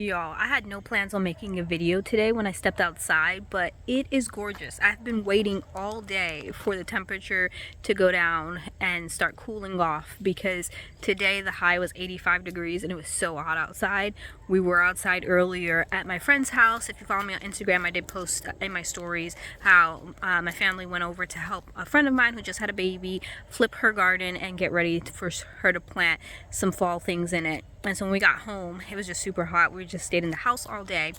Y'all, I had no plans on making a video today when I stepped outside, but it is gorgeous. I've been waiting all day for the temperature to go down and start cooling off because today the high was 85 degrees and it was so hot outside. We were outside earlier at my friend's house. If you follow me on Instagram, I did post in my stories how my family went over to help a friend of mine who just had a baby flip her garden and get ready for her to plant some fall things in it. And so when we got home, it was just super hot. We just stayed in the house all day.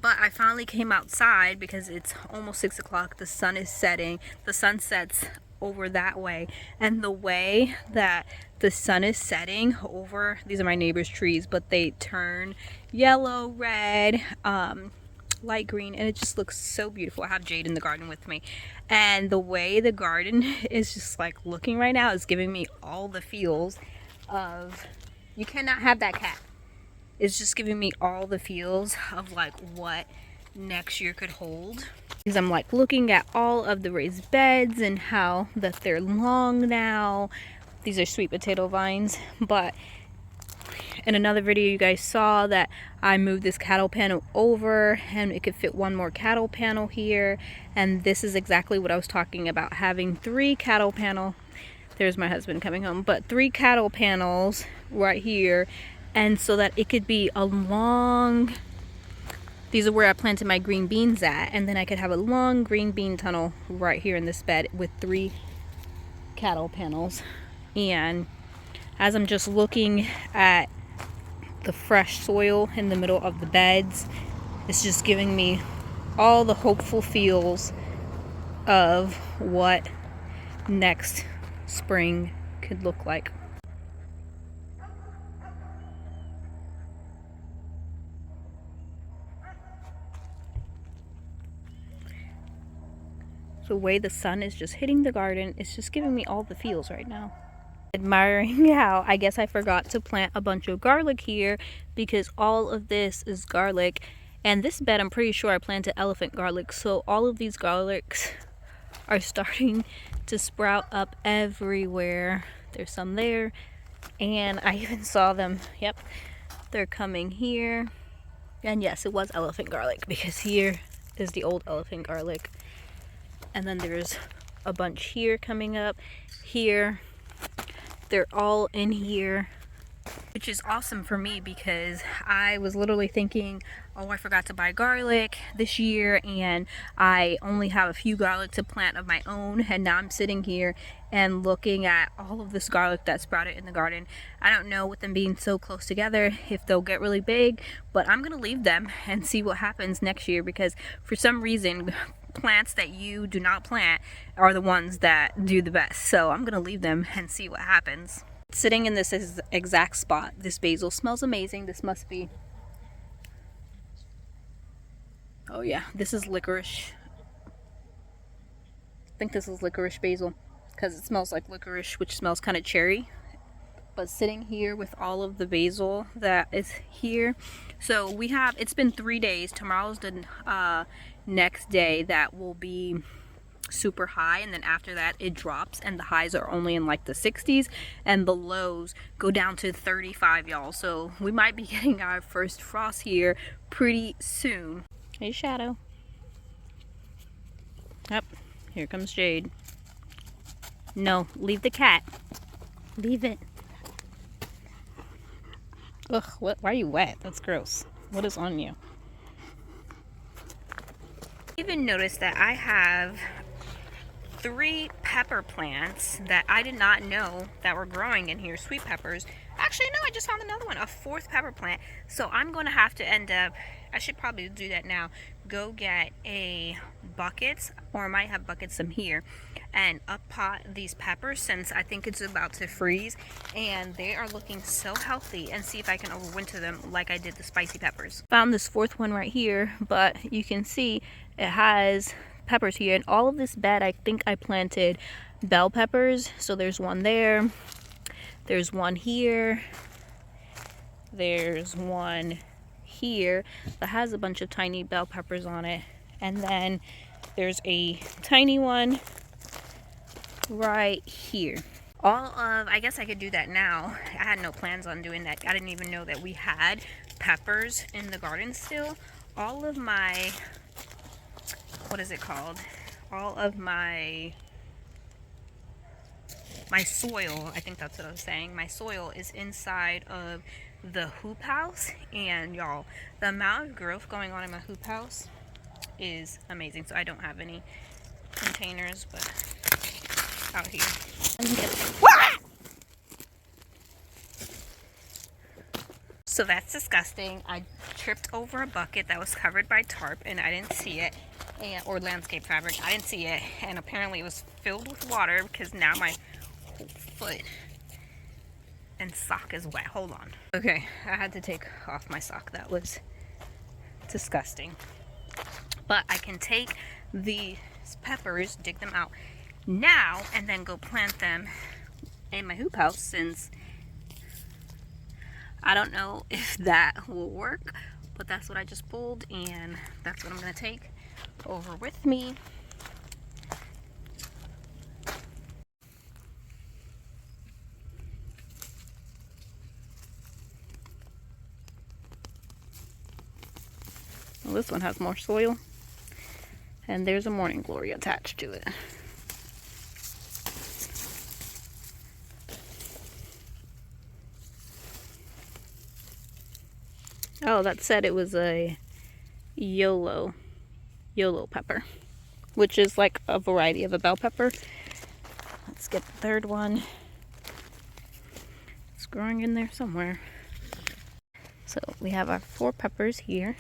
But I finally came outside because it's almost 6 o'clock. The sun is setting. The sun sets over that way. And the way that the sun is setting over, these are my neighbor's trees, but they turn yellow, red, light green, and it just looks so beautiful. I have Jade in the garden with me. And the way the garden is just like looking right now is giving me all the feels of... You cannot have that cat. It's just giving me all the feels of like what next year could hold. Because I'm like looking at all of the raised beds and how that they're long now. These are sweet potato vines. But in another video you guys saw that I moved this cattle panel over and it could fit one more cattle panel here. And this is exactly what I was talking about. Having 3 cattle panel. There's my husband coming home, but 3 cattle panels right here, and so that it could be a long, these are where I planted my green beans at, and then I could have a long green bean tunnel right here in this bed with 3 cattle panels. And as I'm just looking at the fresh soil in the middle of the beds, it's just giving me all the hopeful feels of what next spring could look like. The way the sun is just hitting the garden, it's just giving me all the feels right now. Admiring how I guess I forgot to plant a bunch of garlic here because all of this is garlic, and this bed I'm pretty sure I planted elephant garlic, so all of these garlics are starting to sprout up everywhere. There's some there, and I even saw them. Yep, they're coming here. And yes, it was elephant garlic because here is the old elephant garlic, and then there's a bunch here coming up here. They're all in here, which is awesome for me because I was literally thinking, oh, I forgot to buy garlic this year and I only have a few garlic to plant of my own, and now I'm sitting here and looking at all of this garlic that sprouted in the garden. I don't know, with them being so close together, if they'll get really big, but I'm gonna leave them and see what happens next year, because for some reason plants that you do not plant are the ones that do the best. So I'm gonna leave them and see what happens. Sitting in this exact spot, this basil smells amazing. This must be, oh yeah, this is licorice. I think this is licorice basil because it smells like licorice, which smells kind of cherry. But sitting here with all of the basil that is here, so we have, it's been 3 days. Tomorrow's the next day that will be super high, and then after that it drops, and the highs are only in like the 60s and the lows go down to 35, y'all. So we might be getting our first frost here pretty soon. Hey, Shadow. Yep, here comes Jade. No, leave the cat. Leave it. Ugh, what? Why are you wet? That's gross. What is on you? Even noticed that I have 3 pepper plants that I did not know that were growing in here. Sweet peppers. Actually, no, I just found another one, a 4th pepper plant. So I'm going to have to end up, I should probably do that now, go get a bucket, or I might have buckets some here, and up pot these peppers since I think it's about to freeze, and they are looking so healthy, and see if I can overwinter them like I did the spicy peppers. Found this 4th one right here, but you can see it has peppers here, and all of this bed I think I planted bell peppers. So there's one there, there's one here, there's one here that has a bunch of tiny bell peppers on it, and then there's a tiny one right here. I guess I could do that now. I had no plans on doing that. I didn't even know that we had peppers in the garden still. All of my, what is it called? All of my soil, I think that's what I was saying. My soil is inside of the hoop house, and y'all, the amount of growth going on in my hoop house is amazing. So I don't have any containers, but out here. So that's disgusting. I tripped over a bucket that was covered by tarp and I didn't see it, or landscape fabric. I didn't see it, and apparently it was filled with water because now my whole foot and sock is wet. Hold on. Okay, I had to take off my sock. That was disgusting. But I can take these peppers, dig them out now, and then go plant them in my hoop house, since I don't know if that will work, but that's what I just pulled, and that's what I'm going to take over with me. Well, this one has more soil, and there's a morning glory attached to it. Oh, that said it was a YOLO pepper, which is like a variety of a bell pepper. Let's get the third one. It's growing in there somewhere. So we have our 4 peppers here.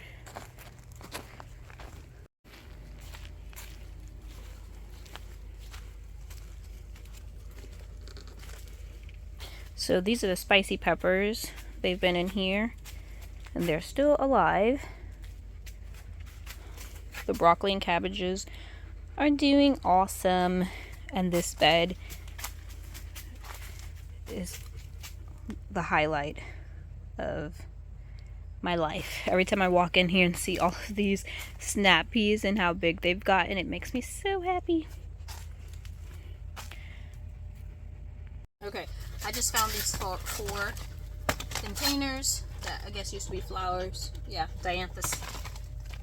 So these are the spicy peppers. They've been in here and they're still alive. The broccoli and cabbages are doing awesome, and this bed is the highlight of my life. Every time I walk in here and see all of these snap peas and how big they've gotten, it makes me so happy. Okay, I just found these 4 containers that I guess used to be flowers. Yeah, dianthus.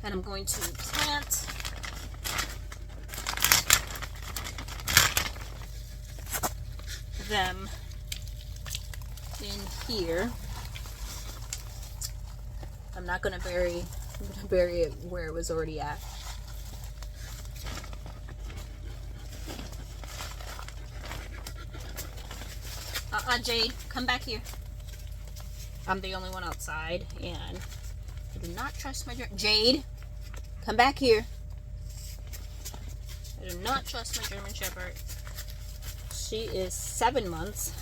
And I'm going to plant them in here. I'm not gonna bury it where it was already at. Jade, come back here. I'm the only one outside, and I do not trust my Jade, come back here. I do not trust my German Shepherd. She is 7 months.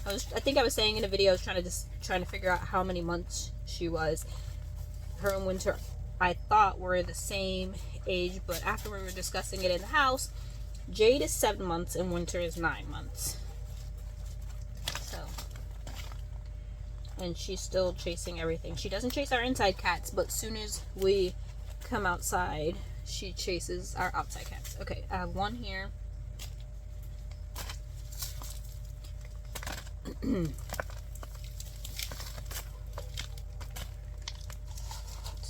I think I was saying in a video, I was trying to figure out how many months she was. Her and Winter, I thought, were the same age, but after we were discussing it in the house, Jade is 7 months and Winter is 9 months. So, and she's still chasing everything. She doesn't chase our inside cats, but as soon as we come outside, she chases our outside cats. Okay, I have 1 here.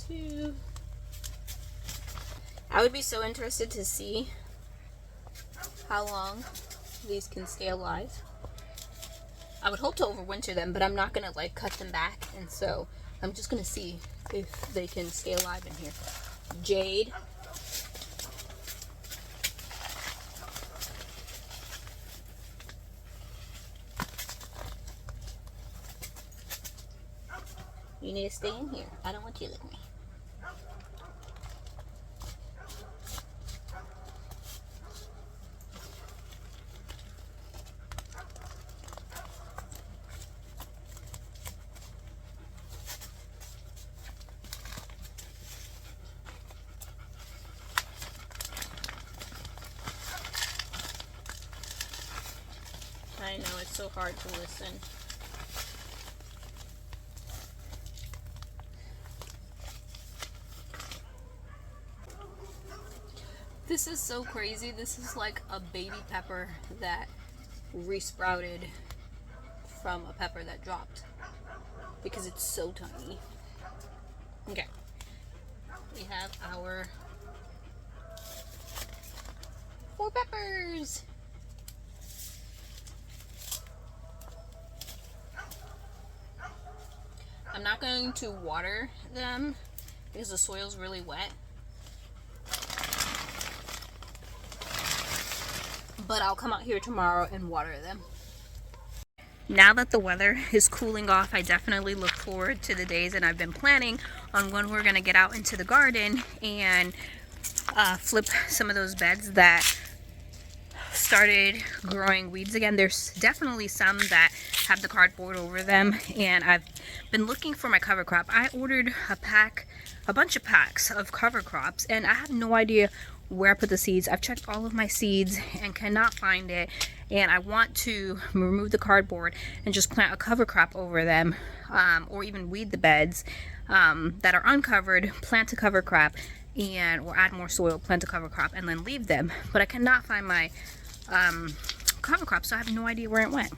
2. I would be so interested to see how long these can stay alive. I would hope to overwinter them, but I'm not gonna like cut them back, and so I'm just gonna see if they can stay alive in here. Jade. You need to stay in here. I don't want you to lick me. I know, it's so hard to listen. This is so crazy. This is like a baby pepper that resprouted from a pepper that dropped because it's so tiny. Okay, we have our 4 peppers. I'm not going to water them because the soil's really wet, but I'll come out here tomorrow and water them. Now that the weather is cooling off, I definitely look forward to the days, and I've been planning on when we're going to get out into the garden and flip some of those beds that started growing weeds again. There's definitely some that have the cardboard over them, and I've been looking for my cover crop. I ordered a bunch of packs of cover crops, and I have no idea where I put the seeds. I've checked all of my seeds and cannot find it, and I want to remove the cardboard and just plant a cover crop over them, or even weed the beds that are uncovered, plant a cover crop, and or add more soil, plant a cover crop, and then leave them. But I cannot find my cover crop, so I have no idea where it went.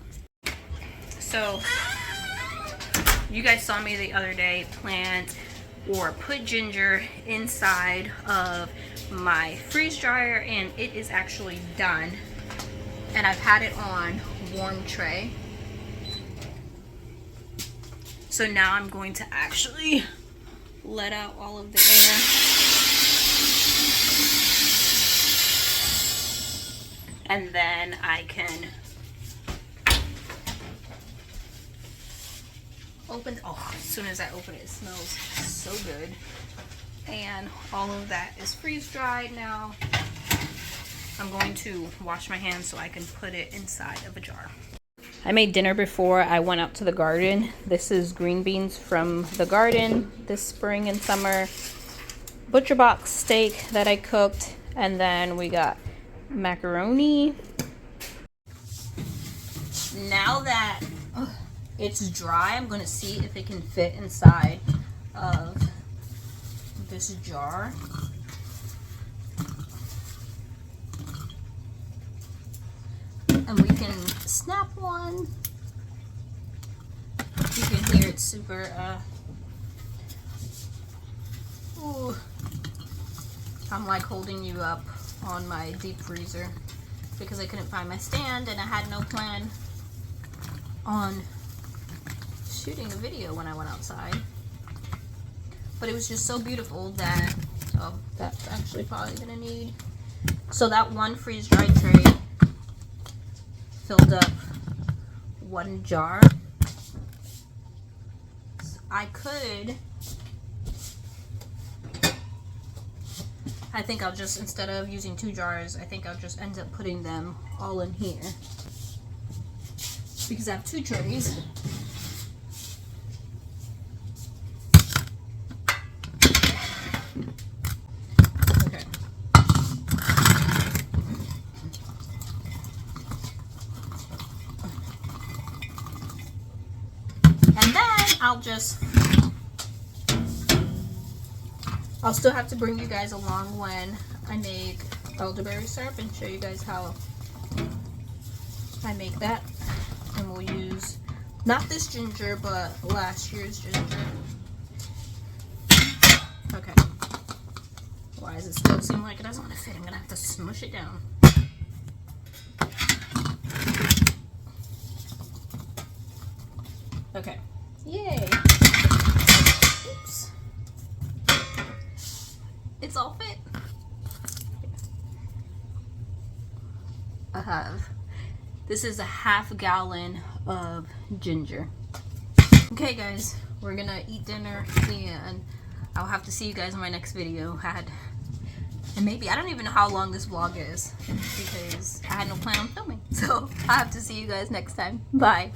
So you guys saw me the other day plant or put ginger inside of my freeze dryer, and it is actually done, and I've had it on warm tray. So now I'm going to actually let out all of the air. And then I can open, as soon as I open it, it smells so good. And all of that is freeze dried now. I'm going to wash my hands so I can put it inside of a jar. I made dinner before I went out to the garden. This is green beans from the garden this spring and summer. Butcher box steak that I cooked, and then we got macaroni. Now that it's dry, I'm going to see if it can fit inside of this jar. And we can snap one. You can hear it's super I'm like holding you up on my deep freezer because I couldn't find my stand, and I had no plan on shooting a video when I went outside. But it was just so beautiful that, that's actually probably gonna need, so that one freeze dried tray filled up one jar. So I think I'll just, instead of using 2 jars, I think I'll just end up putting them all in here because I have 2 trays. Okay. And then I'll still have to bring you guys along when I make elderberry syrup and show you guys how I make that. And we'll use not this ginger, but last year's ginger. Okay. Why does it still seem like it doesn't want to fit? I'm gonna have to smush it down. Okay. Yay. Oops. It's all fit. This is a half gallon of ginger. Okay guys, we're gonna eat dinner, and I'll have to see you guys in my next video. And maybe, I don't even know how long this vlog is because I had no plan on filming. So I have to see you guys next time. Bye.